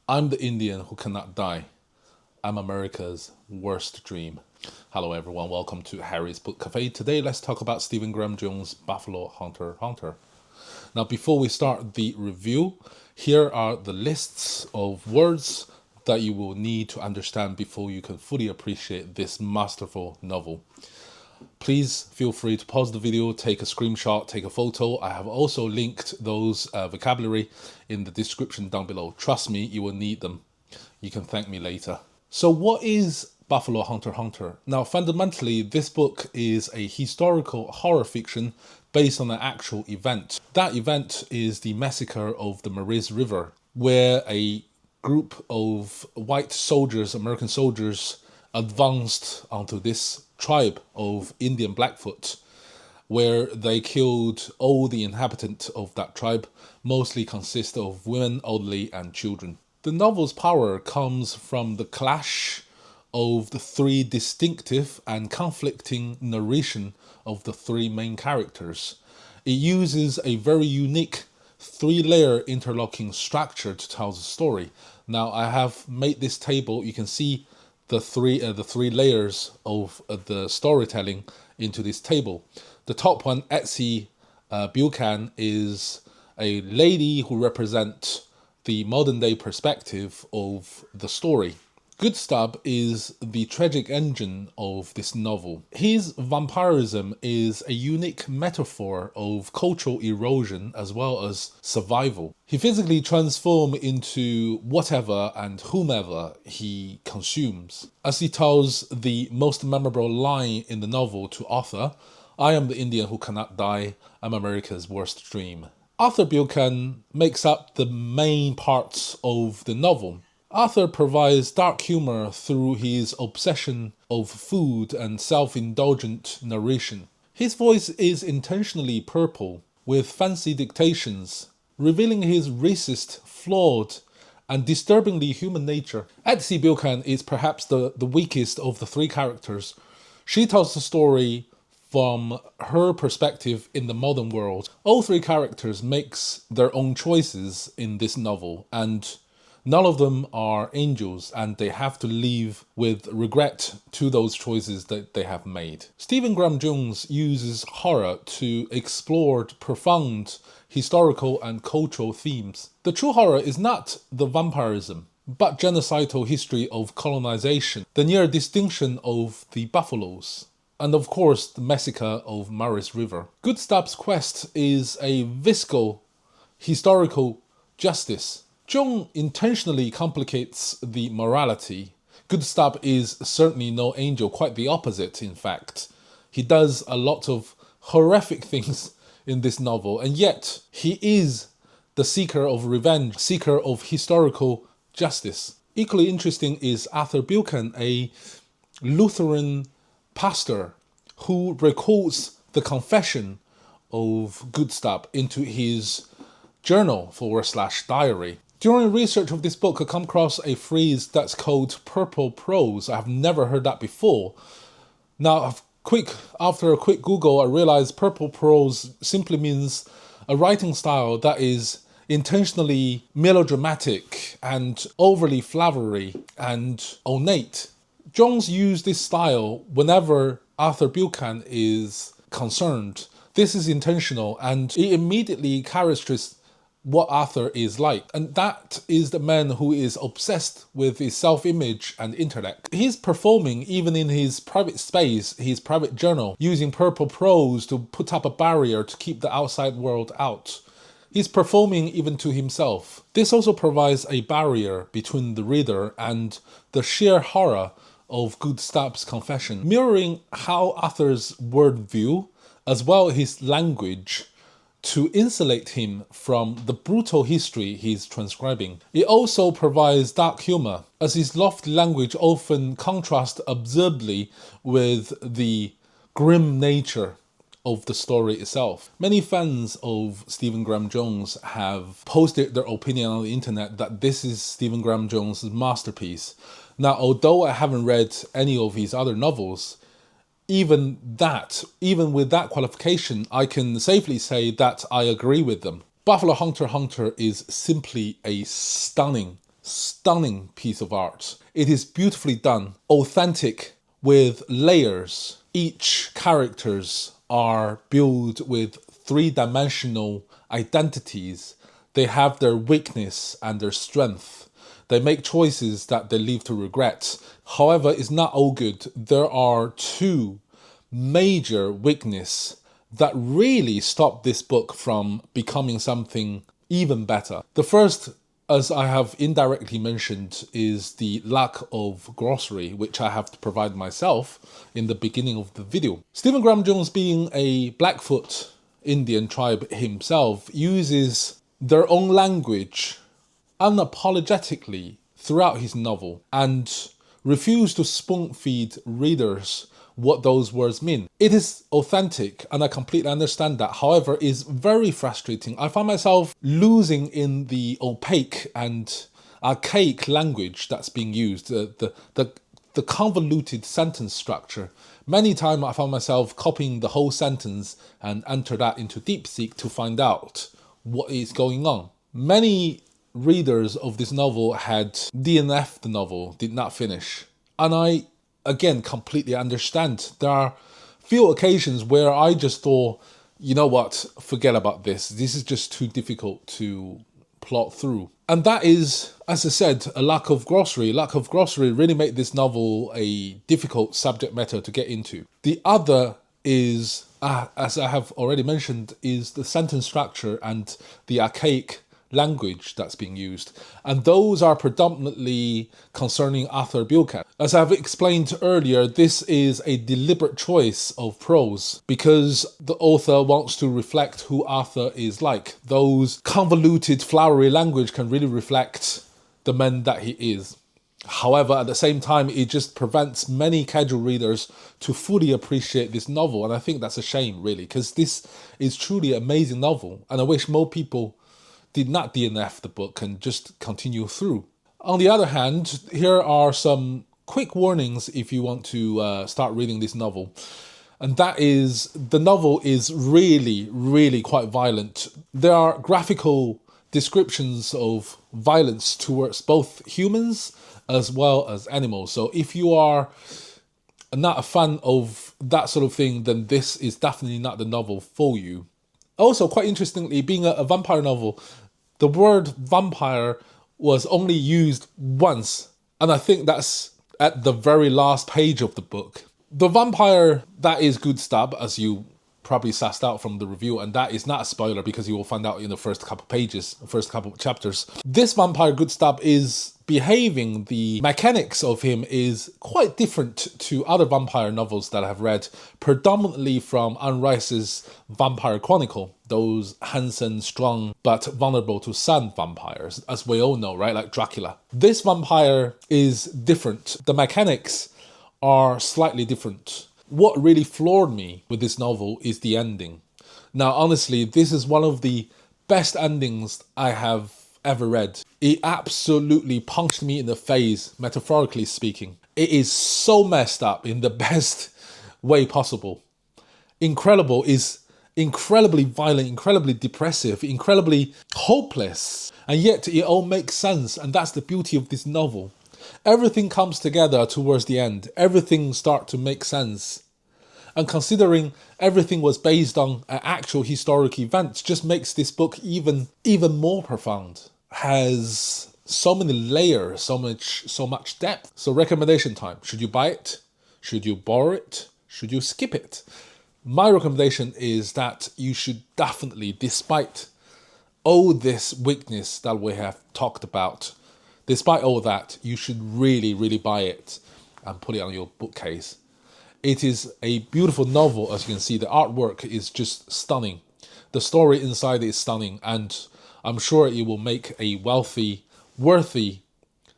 I'm the Indian who cannot die. I'm America's worst dream. Hello everyone, welcome to Harry's Book Cafe. Today let's talk about Stephen Graham Jones' Buffalo Hunter Hunter. Now before we start the review, here are the lists of words that you will need to understand before you can fully appreciate this masterful novel. Please feel free to pause the video, take a screenshot, take a photo. I have also linked those vocabulary in the description down below. Trust me, you will need them. You can thank me later. So what is Buffalo Hunter Hunter? Now, fundamentally, this book is a historical horror fiction based on an actual event. That event is the massacre of the Prairie River, where a group of white soldiers, American soldiers, advanced onto this tribe of Indian Blackfoot, where they killed all the inhabitants of that tribe, mostly consist of women, elderly, and children. The novel's power comes from the clash of the three distinctive and conflicting narration of the three main characters. It uses a very unique three-layer interlocking structure to tell the story. Now I have made this table. You can see the three layers of the storytelling into this table. The top one, Etsy Buchan, is a lady who represents the modern day perspective of the story. Goodstub is the tragic engine of this novel. His vampirism is a unique metaphor of cultural erosion as well as survival. He physically transforms into whatever and whomever he consumes. As he tells the most memorable line in the novel to Arthur, "I am the Indian who cannot die. I'm America's worst dream." Arthur Buchan makes up the main parts of the novel. Arthur provides dark humor through his obsession of food and self-indulgent narration. His voice is intentionally purple, with fancy dictations, revealing his racist, flawed, and disturbingly human nature. Etsy Buchan is perhaps the weakest of the three characters. She tells the story from her perspective in the modern world. All three characters makes their own choices in this novel, and none of them are angels, and they have to live with regret to those choices that they have made. Stephen Graham Jones uses horror to explore profound historical and cultural themes. The true horror is not the vampirism, but genocidal history of colonization, the near extinction of the buffaloes, and of course the massacre of Prairie River. Goodstub's quest is a visceral historical justice. Jung intentionally complicates the morality. Goodstub is certainly no angel, quite the opposite in fact. He does a lot of horrific things in this novel, and yet he is the seeker of revenge, seeker of historical justice. Equally interesting is Arthur Buchan, a Lutheran pastor who records the confession of Goodstub into his journal/diary. During research of this book, I come across a phrase that's called purple prose. I've never heard that before. Now, after a quick Google, I realized purple prose simply means a writing style that is intentionally melodramatic and overly flowery and ornate. Jones used this style whenever Arthur Buchan is concerned. This is intentional, and it immediately characterizes what Arthur is like, and that is the man who is obsessed with his self-image and intellect. He's performing even in his private space, his private journal, using purple prose to put up a barrier to keep the outside world out. He's performing even to himself. This also provides a barrier between the reader and the sheer horror of Goodstub's confession, mirroring how Arthur's worldview, as well as his language, to insulate him from the brutal history he's transcribing. It also provides dark humor, as his lofty language often contrasts absurdly with the grim nature of the story itself. Many fans of Stephen Graham Jones have posted their opinion on the internet that this is Stephen Graham Jones' masterpiece. Now, although I haven't read any of his other novels, even with that qualification, I can safely say that I agree with them. Buffalo Hunter Hunter is simply a stunning stunning piece of art. It is beautifully done, authentic, with layers. Each characters are built with three-dimensional identities. They have their weakness and their strength. They make choices that they leave to regret. However, it's not all good. There are two major weaknesses that really stop this book from becoming something even better. The first, as I have indirectly mentioned, is the lack of glossary, which I have to provide myself in the beginning of the video. Stephen Graham Jones, being a Blackfoot Indian tribe himself, uses their own language unapologetically throughout his novel and refuse to spoon-feed readers what those words mean. It is authentic and I completely understand that. However, it's very frustrating. I find myself losing in the opaque and archaic language that's being used, the convoluted sentence structure. Many times I found myself copying the whole sentence and enter that into DeepSeek to find out what is going on. Many readers of this novel had DNF'd the novel, did not finish. And I, again, completely understand. There are few occasions where I just thought, you know what, forget about this. This is just too difficult to plot through. And that is, as I said, a lack of glossary. Lack of glossary really made this novel a difficult subject matter to get into. The other is, as I have already mentioned, is the sentence structure and the archaic language that's being used, and those are predominantly concerning Arthur Buchan. As I've explained earlier, this is a deliberate choice of prose because the author wants to reflect who Arthur is like. Those convoluted, flowery language can really reflect the man that he is. However, at the same time, it just prevents many casual readers to fully appreciate this novel, and I think that's a shame, really, because this is truly an amazing novel, and I wish more people did not DNF the book and just continue through. On the other hand, here are some quick warnings if you want to start reading this novel. And that is, the novel is really, really quite violent. There are graphical descriptions of violence towards both humans as well as animals. So if you are not a fan of that sort of thing, then this is definitely not the novel for you. Also, quite interestingly, being a vampire novel, the word vampire was only used once, and I think that's at the very last page of the book. The vampire, that is Good Stab, as you probably sussed out from the review, and that is not a spoiler because you will find out in the first couple pages, first couple chapters. This vampire, Good Stab, is behaving, the mechanics of him is quite different to other vampire novels that I have read, predominantly from Anne Rice's Vampire Chronicle, those handsome, strong, but vulnerable to sun vampires, as we all know, right? Like Dracula. This vampire is different. The mechanics are slightly different. What really floored me with this novel is the ending. Now, honestly, this is one of the best endings I have ever read. It absolutely punched me in the face, metaphorically speaking. It is so messed up in the best way possible. Incredible is incredibly violent, incredibly depressive, incredibly hopeless. And yet it all makes sense, and that's the beauty of this novel. Everything comes together towards the end. Everything starts to make sense. And considering everything was based on actual historic events, just makes this book even more profound. Has so many layers, so much depth. So recommendation time. Should you buy it? Should you borrow it? Should you skip it? My recommendation is that you should definitely, despite all this weakness that we have talked about, despite all that, you should really, really buy it and put it on your bookcase. It is a beautiful novel, as you can see. The artwork is just stunning. The story inside is stunning, and I'm sure it will make a worthy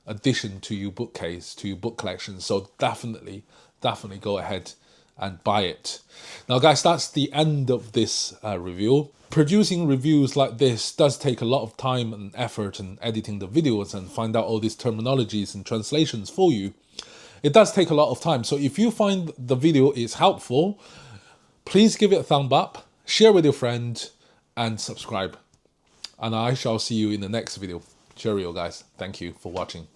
addition to your bookcase, to your book collection. So definitely go ahead and buy it. Now, guys, that's the end of this review. Producing reviews like this does take a lot of time and effort, and editing the videos and find out all these terminologies and translations for you. It does take a lot of time. So if you find the video is helpful, please give it a thumb up, share with your friend, and subscribe. And I shall see you in the next video. Cheerio, guys. Thank you for watching.